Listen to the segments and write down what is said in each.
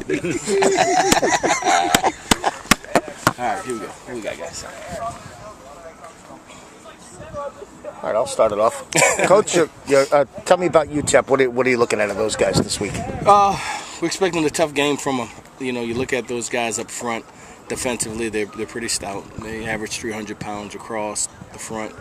All right, here we go. What we got, guys? All right, I'll start it off. Coach, tell me about UTEP. What are you looking at of those guys this week? We're expecting a tough game from them. You know, you look at those guys up front. Defensively, they're pretty stout. They average 300 pounds across the front.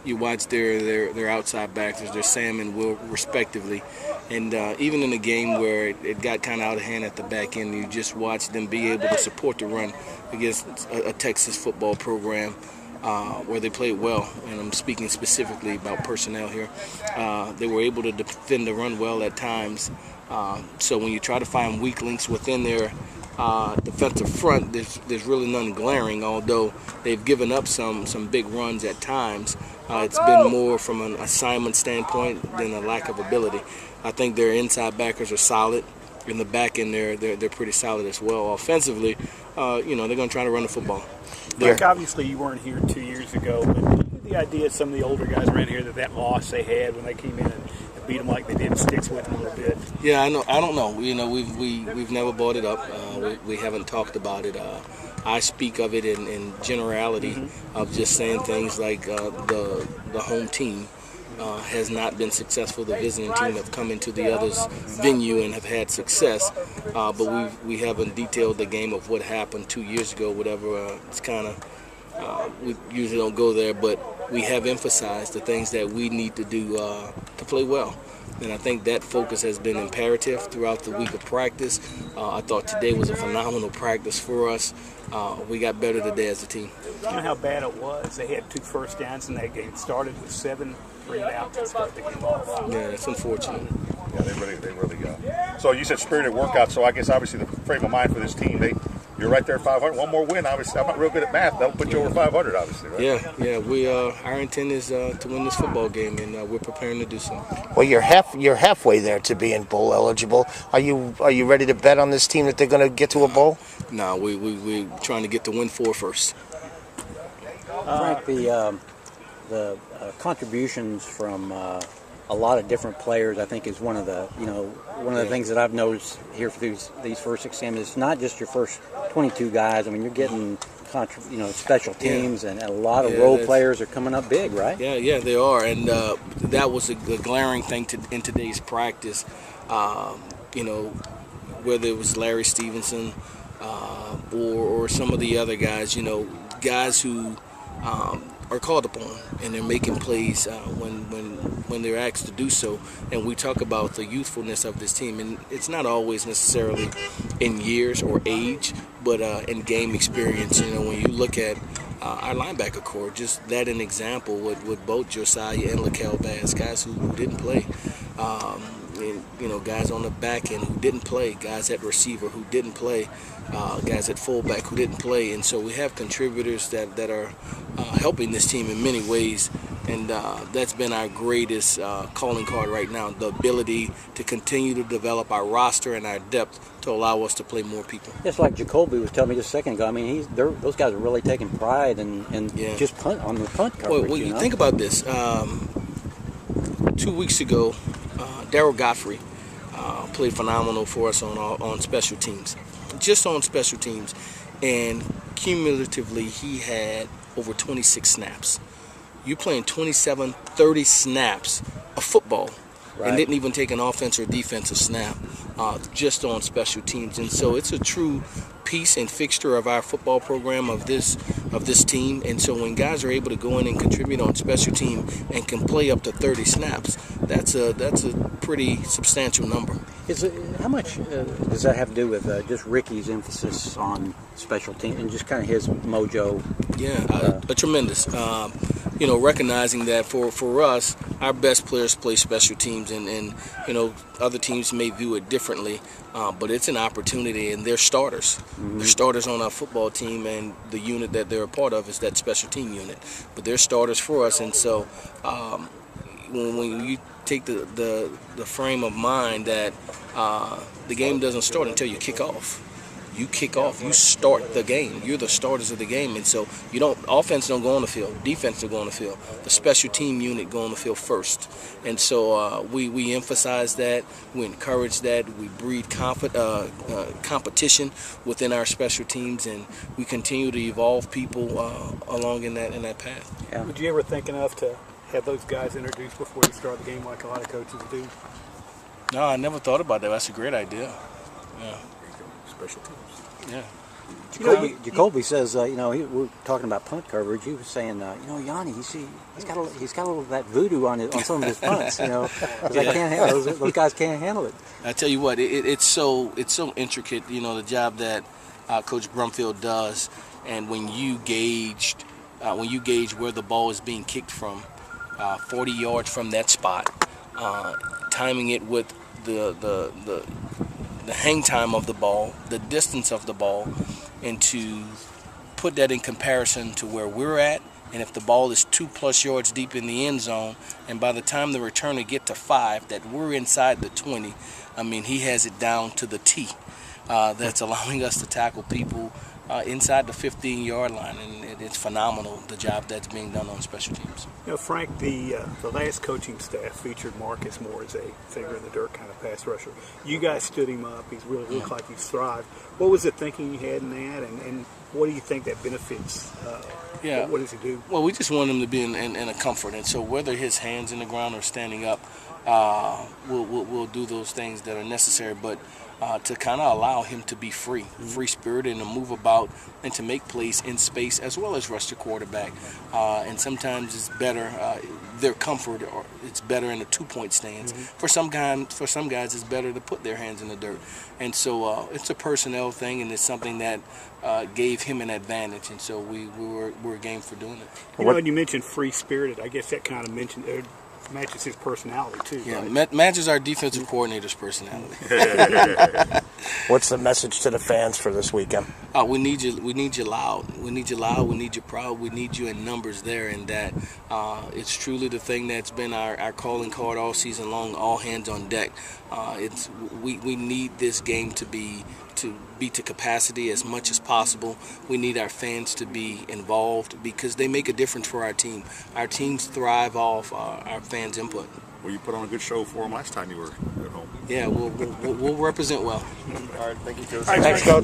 You watch their outside backs, their Sam and Will, respectively. And even in a game where it got kind of out of hand at the back end, you just watch them be able to support the run against a Texas football program where they played well. And I'm speaking specifically about personnel here. They were able to defend the run well at times. So when you try to find weak links within their defensive front, there's really none glaring, although they've given up some big runs at times. It's been more from an assignment standpoint than a lack of ability. I think their inside backers are solid. In the back end, they're pretty solid as well. Offensively, you know, they're going to try to run the football. Frank, obviously you weren't here 2 years ago, but the idea of some of the older guys around here that loss they had when they came in and beat them like they did sticks with them a little bit. Yeah, I know. I don't know. You know, we've never brought it up. We haven't talked about it. I speak of it in generality of just saying things like the home team has not been successful. The visiting team have come into the other's venue and have had success, but we haven't detailed the game of what happened 2 years ago. Whatever. It's kind of we usually don't go there, but we have emphasized the things that we need to do to play well. And I think that focus has been imperative throughout the week of practice. I thought today was a phenomenal practice for us. We got better today as a team. You know how bad it was? They had 2 first downs in that game. It started with 7 3-and-outs to start the game off. Yeah, it's unfortunate. Yeah, they really got. So you said spirited workout. So I guess obviously the frame of mind for this team, you're right there at 500. One more win, obviously. I'm not real good at math. That'll put you over 500, obviously, right? Yeah. We our intent is to win this football game, and we're preparing to do so. Well, you're halfway there to being bowl eligible. Are you ready to bet on this team that they're going to get to a bowl? No, we're trying to get to win 4 first. Frank, the contributions from a lot of different players, I think, is one of the things that I've noticed here for these first 6 games. It's not just your first 22 guys. I mean, you're getting special teams, and a lot of role players are coming up big, right? Yeah, they are, and that was a glaring thing in today's practice. Whether it was Larry Stevenson or some of the other guys, guys who are called upon and they're making plays when they're asked to do so. And we talk about the youthfulness of this team, and it's not always necessarily in years or age, but in game experience. When you look at our linebacker core, just that an example with both Josiah and LaCale Bass, guys who didn't play. Guys on the back end who didn't play, guys at receiver who didn't play, guys at fullback who didn't play. And so we have contributors that are helping this team in many ways, and that's been our greatest calling card right now, the ability to continue to develop our roster and our depth to allow us to play more people. Just like Jacoby was telling me just a second ago, I mean, those guys are really taking pride in just punt on the punt coverage. Well, you think about this. 2 weeks ago, Darryl Godfrey played phenomenal for us on special teams, just on special teams, and cumulatively he had over 26 snaps. You playing 27, 30 snaps of football, right, and didn't even take an offense or defensive snap, just on special teams. And so it's a true piece and fixture of our football program, of this team. And so when guys are able to go in and contribute on special team and can play up to 30 snaps, that's a pretty substantial number. How much does that have to do with just Ricky's emphasis on special team and just kind of his mojo? Yeah, a tremendous. Recognizing that for us, our best players play special teams, and other teams may view it differently, but it's an opportunity, and they're starters. Mm-hmm. They're starters on our football team, and the unit that they're a part of is that special team unit. But they're starters for us, and so when you take the frame of mind that the game doesn't start until you kick off. you kick off, you start the game. You're the starters of the game, and so offense don't go on the field, defense don't go on the field. The special team unit go on the field first, and so we emphasize that, we encourage that, we breed competition within our special teams, and we continue to evolve people along in that path. Yeah. Would you ever think enough to have those guys introduced before you start the game, like a lot of coaches do? No, I never thought about that. That's a great idea. Yeah. Special teams. Yeah. Jacoby says, we're talking about punt coverage. He was saying, Yanni, he's got a little of that voodoo on some of his punts. Those guys can't handle it. I tell you what, it's so intricate. The job that Coach Brumfield does, and when you gauge where the ball is being kicked from, 40 yards from that spot, timing it with the hang time of the ball, the distance of the ball, and to put that in comparison to where we're at, and if the ball is 2+ yards deep in the end zone, and by the time the returner get to 5, that we're inside the 20, I mean, he has it down to the T. That's allowing us to tackle people inside the 15-yard line, and it's phenomenal, the job that's being done on special teams. Frank, the last coaching staff featured Marcus more as a finger in the dirt kind of pass rusher. You guys stood him up. He's really looked like he's thrived. What was the thinking you had in that, and what do you think that benefits? What does he do? Well, we just want him to be in a comfort, and so whether his hands in the ground or standing up, we'll do those things that are necessary, but to kind of allow him to be free-spirited, and to move about and to make plays in space as well as rush the quarterback. And sometimes it's better, their comfort, or it's better in a 2-point stance. For some guys, it's better to put their hands in the dirt. And so it's a personnel thing, and it's something that gave him an advantage. And so we're game for doing it. And you mentioned free-spirited. I guess that kind of matches his personality too. Yeah, right? matches our defensive coordinator's personality. What's the message to the fans for this weekend? We need you. We need you loud. We need you loud. We need you proud. We need you in numbers there, and that it's truly the thing that's been our calling card all season long. All hands on deck. We need this game to be to capacity as much as possible. We need our fans to be involved because they make a difference for our team. Our teams thrive off our fans' input. Well, you put on a good show for them last time you were at home. Yeah, we'll represent well. All right, thank you, Coach. Thanks, Coach.